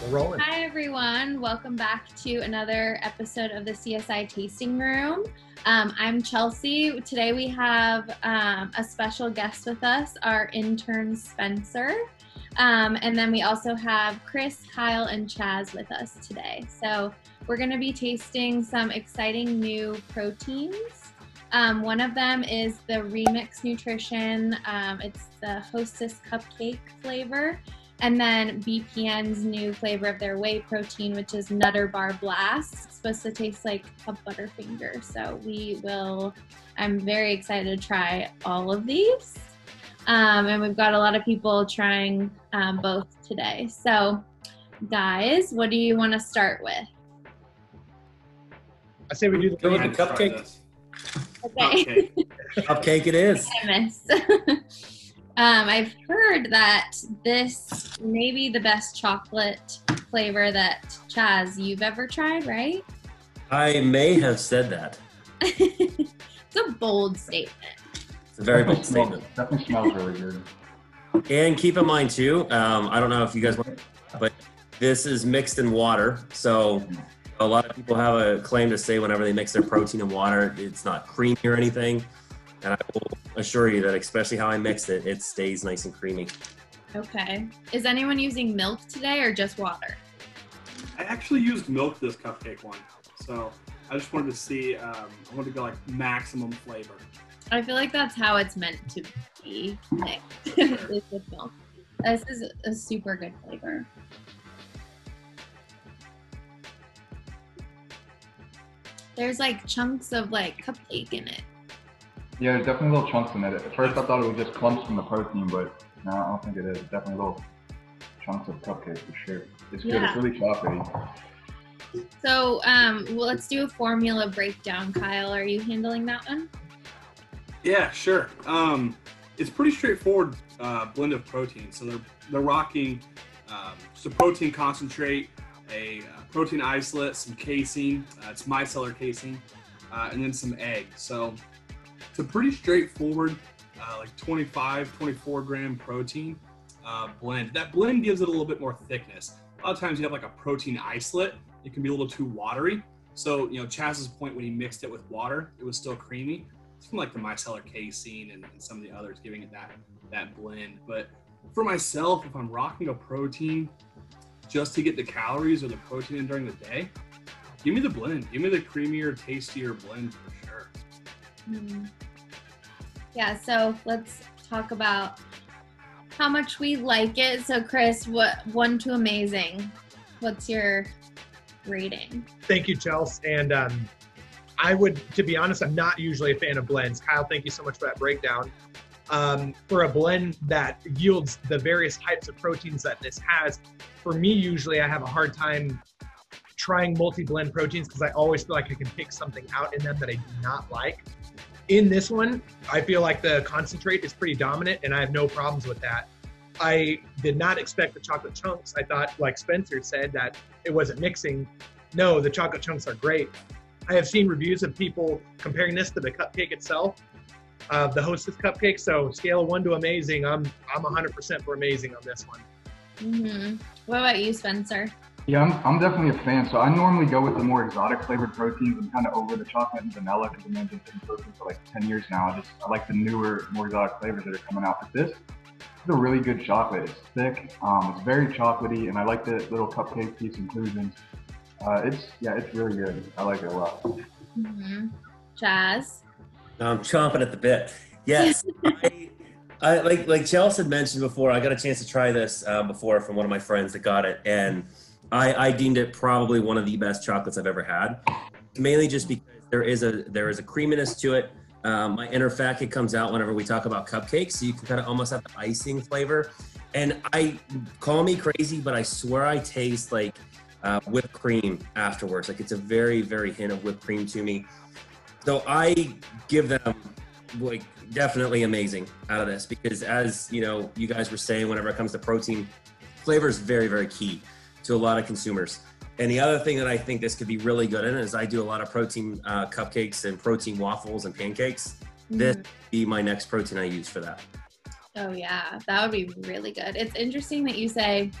rolling. Hi everyone, welcome back to another episode of the CSI Tasting Room. I'm Chelsea. Today we have a special guest with us, our intern Spencer. And then we also have Chris, Kyle, and Chaz with us today. So we're going to be tasting some exciting new proteins. One of them is the Remix Nutrition. It's the Hostess Cupcake flavor. And then BPN's new flavor of their whey protein, which is Nutter Bar Blast. It's supposed to taste like a Butterfinger. So I'm very excited to try all of these. And we've got a lot of people trying both today. So guys, what do you want to start with? I say we do the cupcake. Okay. Cupcake it is. I miss. I've heard that this may be the best chocolate flavor that, Chaz, you've ever tried, right? I may have said that. It's a bold statement. It's a very bold statement. Definitely smells really good. And keep in mind too, I don't know if you guys want, but this is mixed in water. So a lot of people have a claim to say whenever they mix their protein in water, it's not creamy or anything. And I will assure you that especially how I mixed it, it stays nice and creamy. Okay. Is anyone using milk today or just water? I actually used milk this cupcake one. So I just wanted to see, I wanted to go like maximum flavor. I feel like that's how it's meant to be mixed is with milk. This is a super good flavor. There's like chunks of like cupcake in it. Yeah, there's definitely little chunks in it. At first I thought it was just clumps from the protein, but no, I don't think it is. Definitely little chunks of cupcake for sure. It's good. Yeah. It's really chocolatey. So well, let's do a formula breakdown. Kyle, are you handling that one? Yeah, sure. It's pretty straightforward blend of protein. So they're rocking just a protein concentrate, a protein isolate, some casein. It's micellar casein, and then some egg. So it's a pretty straightforward, like 25, 24 gram protein blend. That blend gives it a little bit more thickness. A lot of times you have like a protein isolate, it can be a little too watery. So, Chaz's point when he mixed it with water, it was still creamy. It's from like the micellar casein and some of the others giving it that blend. But for myself, if I'm rocking a protein just to get the calories or the protein in during the day, give me the blend. Give me the creamier, tastier blend for sure. Mm-hmm. Yeah, so let's talk about how much we like it. So Chris, 1 to amazing, what's your rating? Thank you, Chelsea. And to be honest, I'm not usually a fan of blends. Kyle, thank you so much for that breakdown. For a blend that yields the various types of proteins that this has, for me, usually I have a hard time trying multi-blend proteins because I always feel like I can pick something out in them that I do not like. In this one, I feel like the concentrate is pretty dominant and I have no problems with that. I did not expect the chocolate chunks. I thought, like Spencer said, that it wasn't mixing. No, the chocolate chunks are great. I have seen reviews of people comparing this to the cupcake itself, the Hostess cupcake. So scale of 1 to amazing, I'm 100% for amazing on this one. Mm-hmm. What about you, Spencer? Yeah, I'm definitely a fan. So I normally go with the more exotic flavored proteins. I'm kind of over the chocolate and vanilla because I've been drinking protein for like 10 years now. I like the newer, more exotic flavors that are coming out. But this is a really good chocolate. It's thick, it's very chocolatey, and I like the little cupcake piece inclusions. It's really good. I like it a lot. Mm-hmm. Chaz? I'm chomping at the bit. Yes. I like Chelsea had mentioned before, I got a chance to try this before from one of my friends that got it, and I deemed it probably one of the best chocolates I've ever had, mainly just because there is a creaminess to it. My inner fat kid comes out whenever we talk about cupcakes, so you can kind of almost have the icing flavor. And call me crazy, but I swear I taste like whipped cream afterwards. Like it's a very, very hint of whipped cream to me. So I give them like definitely amazing out of this because as you guys were saying, whenever it comes to protein, flavor is very, very key to a lot of consumers. And the other thing that I think this could be really good in is I do a lot of protein cupcakes and protein waffles and pancakes. Mm-hmm. This would be my next protein I use for that. Oh yeah, that would be really good. It's interesting that you say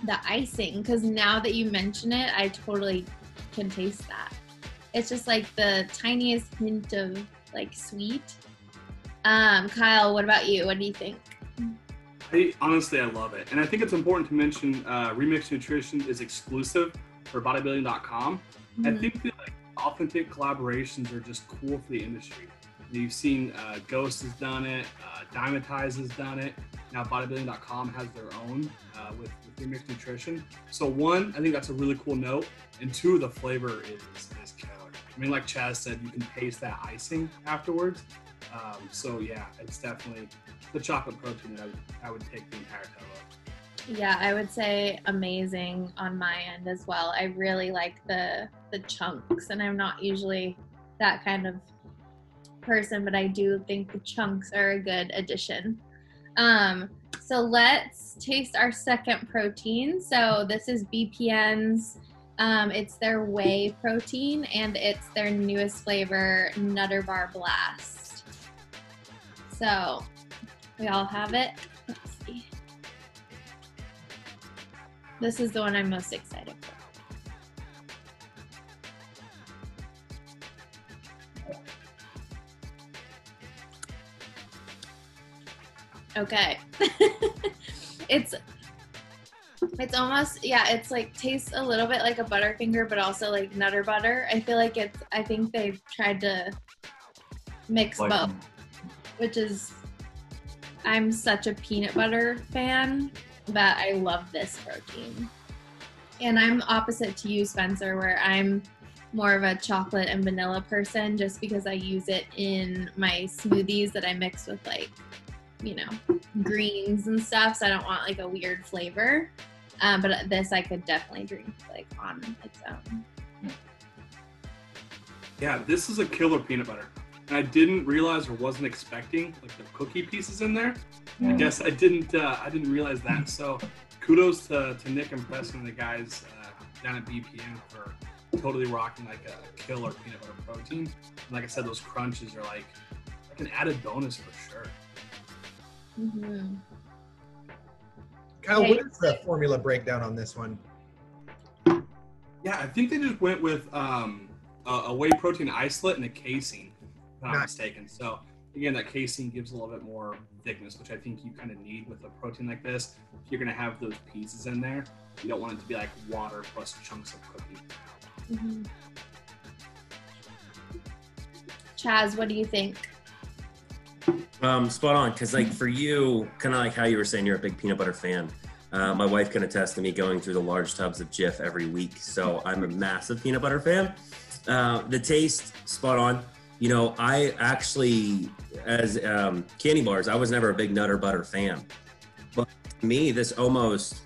the icing, because now that you mention it, I totally can taste that. It's just like the tiniest hint of like sweet. Kyle, what about you? What do you think? Honestly, I love it. And I think it's important to mention Remix Nutrition is exclusive for bodybuilding.com. I think that like, authentic collaborations are just cool for the industry. You've seen Ghost has done it, Dymatize has done it. Now bodybuilding.com has their own with Remix Nutrition. So one, I think that's a really cool note. And two, the flavor is killer. I mean, like Chaz said, you can taste that icing afterwards. So yeah, it's definitely the chocolate protein that I would take the entire title of. Yeah, I would say amazing on my end as well. I really like the chunks, and I'm not usually that kind of person, but I do think the chunks are a good addition. So let's taste our second protein. So this is BPN's. It's their whey protein, and it's their newest flavor, Nutter Bar Blast. So we all have it. Let's see. This is the one I'm most excited for. Okay. It's almost, yeah, it's like tastes a little bit like a Butterfinger, but also like Nutter Butter. I feel like I think they've tried to mix both, which is, I'm such a peanut butter fan, but I love this protein. And I'm opposite to you, Spencer, where I'm more of a chocolate and vanilla person just because I use it in my smoothies that I mix with like, you know, greens and stuff. So I don't want like a weird flavor. But this I could definitely drink like on its own. Yeah, this is a killer peanut butter. And I didn't realize or wasn't expecting like the cookie pieces in there. I guess I didn't realize that. So kudos to Nick and Preston and the guys down at BPN for totally rocking like a killer peanut butter protein. And like I said, those crunches are like an added bonus for sure. Mm-hmm. Kyle, what is the formula breakdown on this one? Yeah, I think they just went with a whey protein isolate and a casein, if I'm not mistaken. So again, that casein gives a little bit more thickness, which I think you kind of need with a protein like this. If you're going to have those pieces in there, you don't want it to be like water plus chunks of cookie. Mm-hmm. Chaz, what do you think? Spot on, because like for you, kind of like how you were saying, you're a big peanut butter fan. My wife can attest to me going through the large tubs of Jif every week, so I'm a massive peanut butter fan. The taste, spot on. You know, I actually, as candy bars, I was never a big Nutter Butter fan. But to me, this almost,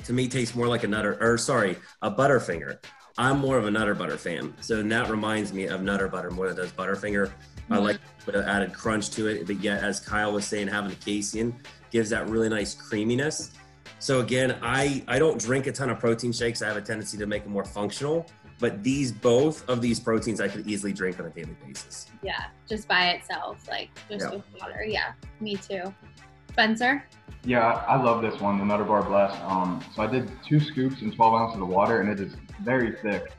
to me, tastes more like a Butterfinger. I'm more of a Nutter Butter fan. So that reminds me of Nutter Butter more than it does Butterfinger. I like the added crunch to it, but yet, as Kyle was saying, having the casein gives that really nice creaminess. So again, I don't drink a ton of protein shakes. I have a tendency to make them more functional, but both of these proteins I could easily drink on a daily basis. Yeah, just by itself, like just with water. Yeah, me too. Spencer? Yeah, I love this one, the Nutter Bar Blast. So I did 2 scoops in 12 ounces of water, and it is very thick,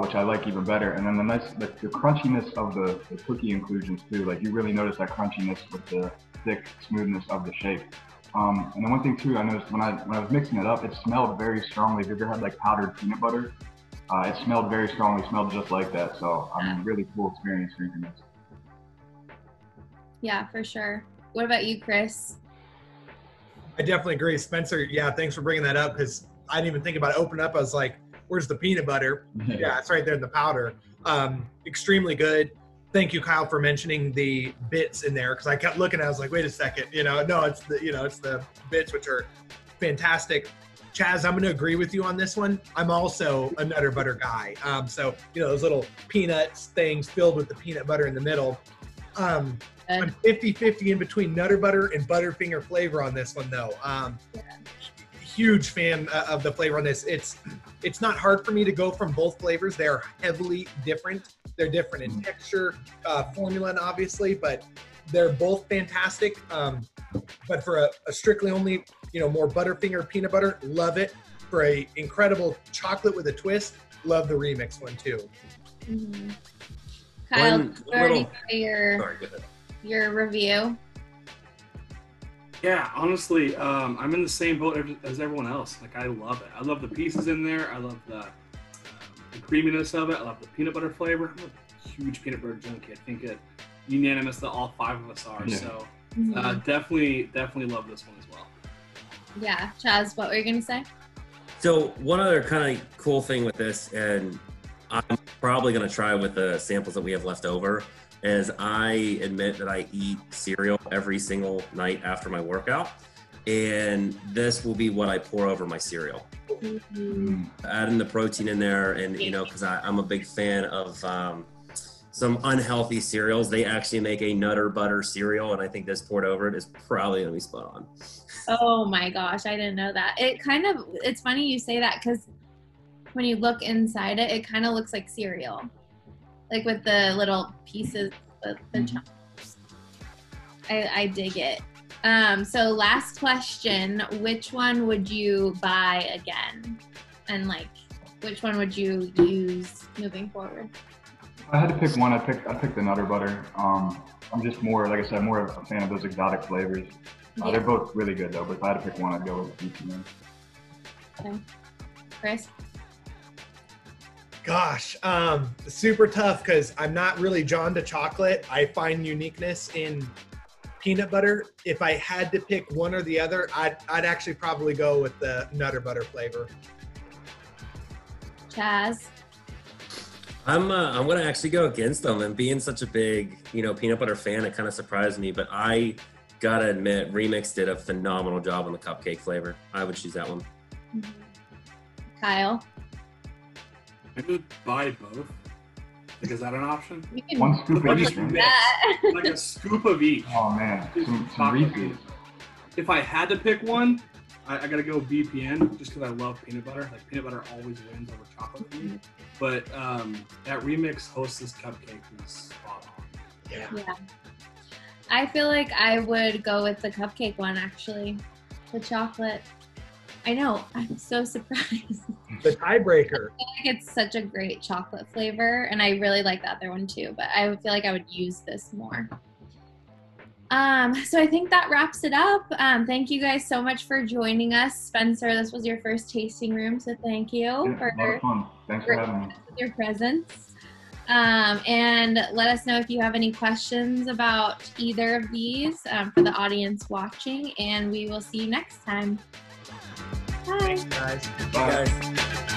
which I like even better. And then the crunchiness of the cookie inclusions too. Like you really notice that crunchiness with the thick smoothness of the shake. And then one thing too, I noticed when I was mixing it up, it smelled very strongly. Have you ever had like powdered peanut butter? It smelled very strongly, smelled just like that. So really cool experience drinking this. Yeah, for sure. What about you, Chris? I definitely agree. Spencer, yeah, thanks for bringing that up because I didn't even think about it. Open up, I was like, where's the peanut butter? Yeah, it's right there in the powder. Extremely good. Thank you, Kyle, for mentioning the bits in there because I kept looking. I was like, wait a second, no, it's the bits, which are fantastic. Chaz, I'm going to agree with you on this one. I'm also a Nutter Butter guy. So those little peanuts things filled with the peanut butter in the middle. I'm 50-50 in between Nutter Butter and Butterfinger flavor on this one, though. Huge fan of the flavor on this. It's not hard for me to go from both flavors. They're heavily different. They're different in texture, formula, obviously, but they're both fantastic. But for a strictly only more Butterfinger peanut butter, love it. For a incredible chocolate with a twist, love the remix one too. Mm-hmm. Kyle, Sorry, go ahead. your review. Yeah, honestly, I'm in the same boat as everyone else. Like, I love it. I love the pieces in there. I love the creaminess of it. I love the peanut butter flavor. I'm a huge peanut butter junkie. I think it unanimous that all 5 of us are. Yeah. So definitely love this one as well. Yeah, Chaz, what were you gonna say? So one other kind of cool thing with this, and I'm probably gonna try with the samples that we have left over, is I admit that I eat cereal every single night after my workout, and this will be what I pour over my cereal. Mm-hmm. Adding the protein in there, and because I'm a big fan of some unhealthy cereals. They actually make a Nutter Butter cereal, and I think this poured over it is probably gonna be spot on. Oh my gosh, I didn't know that. It's funny you say that, because when you look inside it, it kind of looks like cereal, like with the little pieces, the chunks. I dig it. So last question, which one would you buy again? And which one would you use moving forward? If I had to pick one, I'd pick the Nutter Butter. I'm just more, like I said, more of a fan of those exotic flavors. They're both really good though, but if I had to pick one, I'd go with BPN. Okay. Chris? Gosh, super tough because I'm not really drawn to chocolate. I find uniqueness in peanut butter. If I had to pick one or the other, I'd actually probably go with the Nutter Butter flavor. Chaz? I'm gonna actually go against them, and being such a big peanut butter fan, it kind of surprised me, but I gotta admit, Remix did a phenomenal job on the cupcake flavor. I would choose that one. Mm-hmm. Kyle? I would buy both. Is that an option? One scoop of each. Like a scoop of each. Oh man, some Reese's. If I had to pick one, I gotta go BPN just because I love peanut butter. Like, peanut butter always wins over chocolate for me. But that Remix Hostess cupcake is spot on. Yeah. I feel like I would go with the cupcake one, actually. The chocolate. I know. I'm so surprised. The tiebreaker. I feel like it's such a great chocolate flavor, and I really like the other one too, but I feel like I would use this more. So I think that wraps it up. Thank you guys so much for joining us. Spencer, this was your first tasting room, so thank you for a lot of fun. Thanks for having me. Your presence. And let us know if you have any questions about either of these for the audience watching, and we will see you next time. Bye. Thanks, guys. Bye, guys.